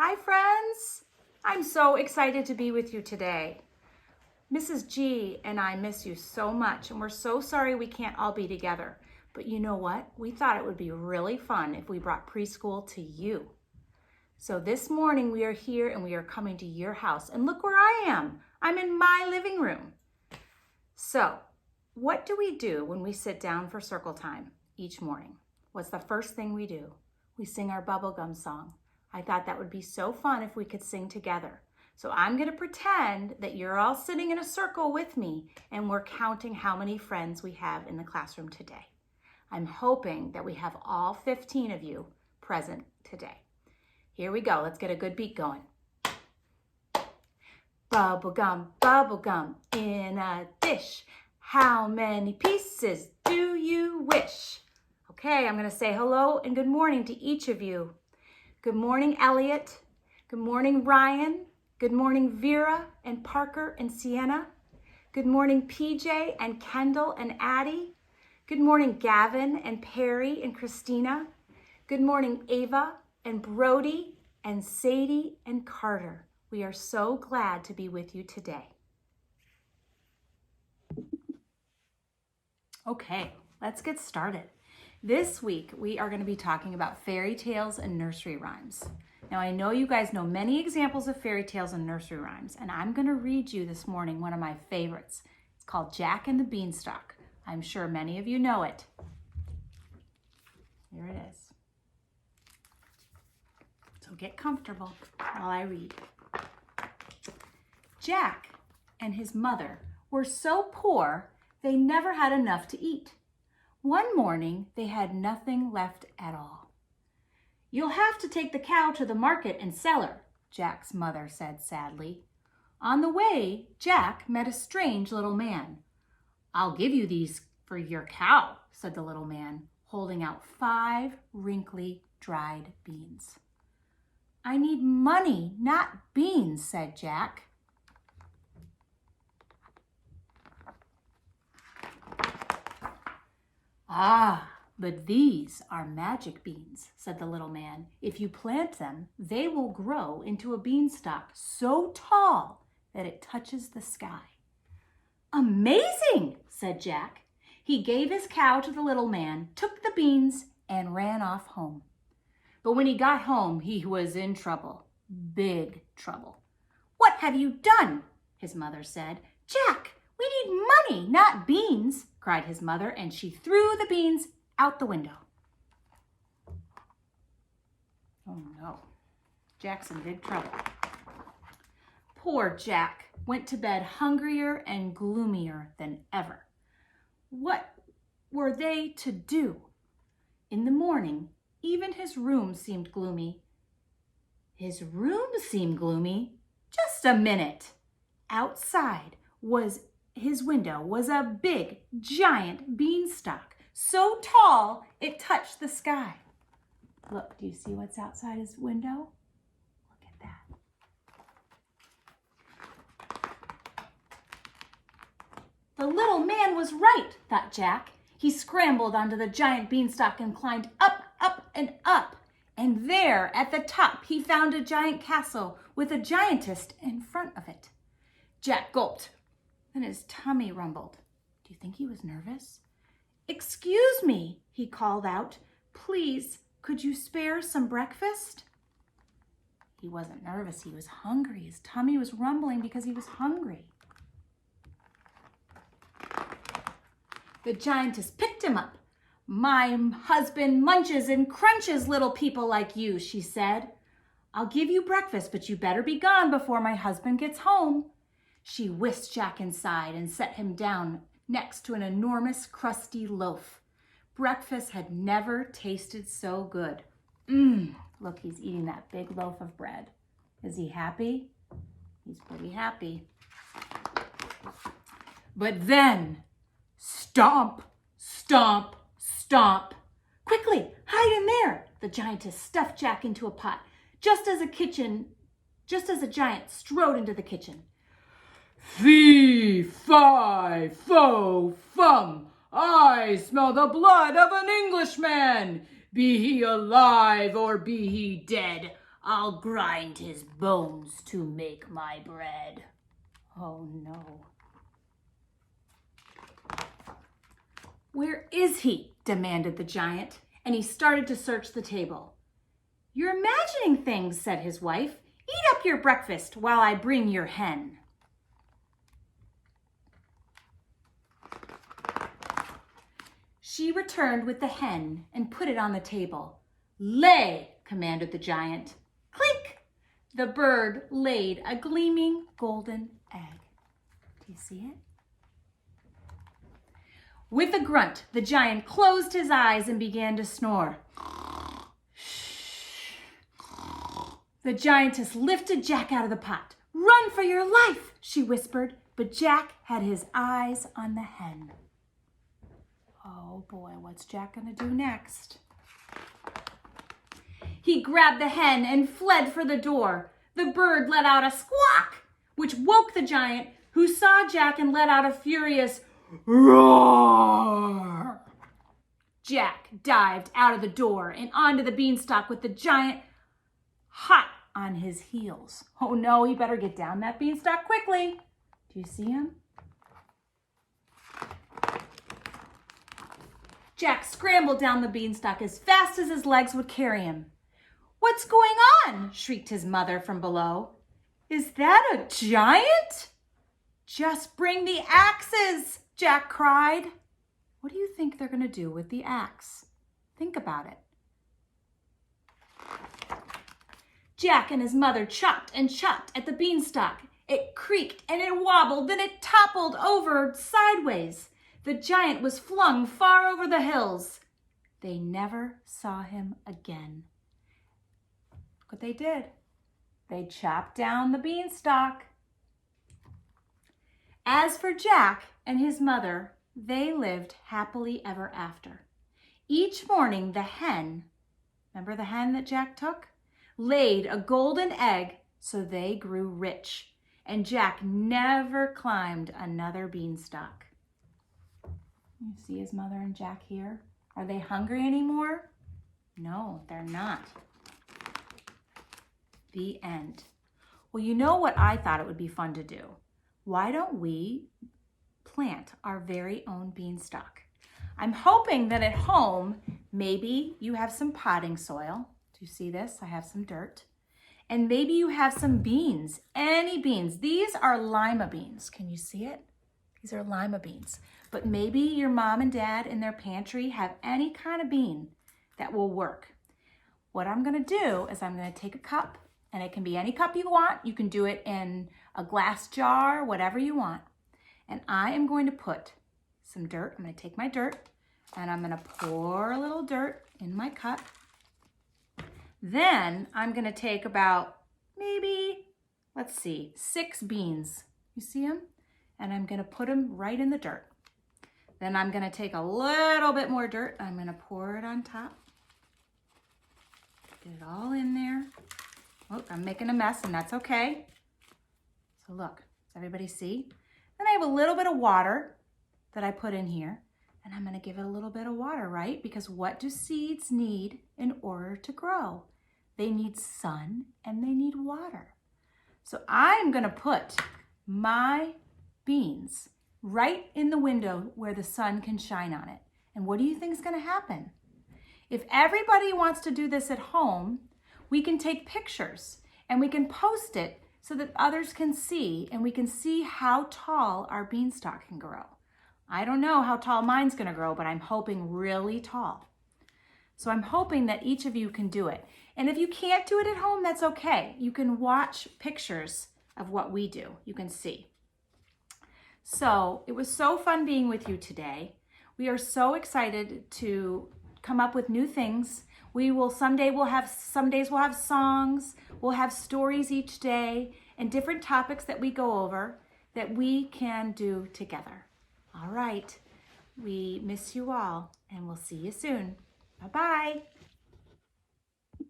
Hi friends! I'm so excited to be with you today. Mrs. G and I miss you so much, and we're so sorry we can't all be together. But you know what? We thought it would be really fun if we brought preschool to you. So this morning we are here and we are coming to your house, and look where I am. I'm in my living room. So what do we do when we sit down for circle time each morning? What's the first thing we do? We sing our bubblegum song. I thought that would be so fun if we could sing together. So I'm going to pretend that you're all sitting in a circle with me and we're counting how many friends we have in the classroom today. I'm hoping that we have all 15 of you present today. Here we go. Let's get a good beat going. Bubblegum, bubblegum in a dish. How many pieces do you wish? Okay, I'm going to say hello and good morning to each of you. Good morning, Elliot. Good morning, Ryan. Good morning, Vera and Parker and Sienna. Good morning, PJ and Kendall and Addie. Good morning, Gavin and Perry and Christina. Good morning, Ava and Brody and Sadie and Carter. We are so glad to be with you today. Okay, let's get started. This week, we are going to be talking about fairy tales and nursery rhymes. Now, I know you guys know many examples of fairy tales and nursery rhymes, and I'm going to read you this morning one of my favorites. It's called Jack and the Beanstalk. I'm sure many of you know it. Here it is. So get comfortable while I read. Jack and his mother were so poor, they never had enough to eat. One morning, they had nothing left at all. "You'll have to take the cow to the market and sell her," Jack's mother said sadly. On the way, Jack met a strange little man. "I'll give you these for your cow," said the little man, holding out 5 wrinkly, dried beans. "I need money, not beans," said Jack. "Ah, but these are magic beans," said the little man. "If you plant them, they will grow into a beanstalk so tall that it touches the sky." "Amazing," said Jack. He gave his cow to the little man, took the beans, and ran off home. But when he got home, he was in trouble, big trouble. "What have you done?" his mother said. "Jack, we need money, not beans," cried his mother, and she threw the beans out the window. Oh no, Jack's in big trouble. Poor Jack went to bed hungrier and gloomier than ever. What were they to do? In the morning, even his room seemed gloomy. His room seemed gloomy? Just a minute. Outside his window was a big, giant beanstalk, so tall it touched the sky. Look, do you see what's outside his window? Look at that. The little man was right, thought Jack. He scrambled onto the giant beanstalk and climbed up, up, and up. And there, at the top, he found a giant castle with a giantess in front of it. Jack gulped. Then his tummy rumbled. Do you think he was nervous? "Excuse me," he called out. "Please, could you spare some breakfast?" He wasn't nervous. He was hungry. His tummy was rumbling because he was hungry. The giantess picked him up. "My husband munches and crunches little people like you," she said. "I'll give you breakfast, but you better be gone before my husband gets home." She whisked Jack inside and set him down next to an enormous crusty loaf. Breakfast had never tasted so good. Look, he's eating that big loaf of bread. Is he happy? He's pretty happy. But then, stomp, stomp, stomp. "Quickly, hide in there!" The giantess stuffed Jack into a pot, just as a giant strode into the kitchen. "Fee, fi, fo, fum, I smell the blood of an Englishman. Be he alive or be he dead, I'll grind his bones to make my bread. Oh no. Where is he? Demanded the giant, and he started to search the table. You're imagining things, said his wife. Eat up your breakfast while I bring your hen. She returned with the hen and put it on the table. Lay, commanded the giant. Clink! The bird laid a gleaming golden egg. Do you see it? With a grunt, the giant closed his eyes and began to snore. The giantess lifted Jack out of the pot. Run for your life, she whispered, but Jack had his eyes on the hen. Oh boy, what's Jack gonna do next? He grabbed the hen and fled for the door. The bird let out a squawk, which woke the giant, who saw Jack and let out a furious roar. Jack dived out of the door and onto the beanstalk with the giant hot on his heels. Oh no, he better get down that beanstalk quickly. Do you see him? Jack scrambled down the beanstalk as fast as his legs would carry him. What's going on? Shrieked his mother from below. Is that a giant? Just bring the axes, Jack cried. What do you think they're going to do with the axe? Think about it. Jack and his mother chopped and chopped at the beanstalk. It creaked and it wobbled, then it toppled over sideways. The giant was flung far over the hills. They never saw him again. Look what they did. They chopped down the beanstalk. As for Jack and his mother, they lived happily ever after. Each morning, the hen, remember the hen that Jack took, laid a golden egg, so they grew rich. And Jack never climbed another beanstalk. You see his mother and Jack here? Are they hungry anymore? No, they're not. The end. Well, you know what I thought it would be fun to do? Why don't we plant our very own beanstalk? I'm hoping that at home, maybe you have some potting soil. Do you see this? I have some dirt. And maybe you have some beans, any beans. These are lima beans. Can you see it? These are lima beans. But maybe your mom and dad in their pantry have any kind of bean that will work. What I'm gonna do is I'm gonna take a cup, and it can be any cup you want. You can do it in a glass jar, whatever you want. And I am going to put some dirt. I'm gonna take my dirt and I'm gonna pour a little dirt in my cup. Then I'm gonna take about maybe, let's see, 6 beans. You see them? And I'm gonna put them right in the dirt. Then I'm gonna take a little bit more dirt. I'm gonna pour it on top. Get it all in there. Oh, I'm making a mess and that's okay. So look, does everybody see? Then I have a little bit of water that I put in here, and I'm gonna give it a little bit of water, right? Because what do seeds need in order to grow? They need sun and they need water. So I'm gonna put my beans right in the window where the sun can shine on it. And what do you think is gonna happen? If everybody wants to do this at home, we can take pictures and we can post it so that others can see, and we can see how tall our beanstalk can grow. I don't know how tall mine's gonna grow, but I'm hoping really tall. So I'm hoping that each of you can do it. And if you can't do it at home, that's okay. You can watch pictures of what we do. You can see. So it was so fun being with you today. We are so excited to come up with new things. Some days we'll have songs, we'll have stories each day, and different topics that we go over that we can do together. All right, we miss you all, and we'll see you soon. Bye-bye.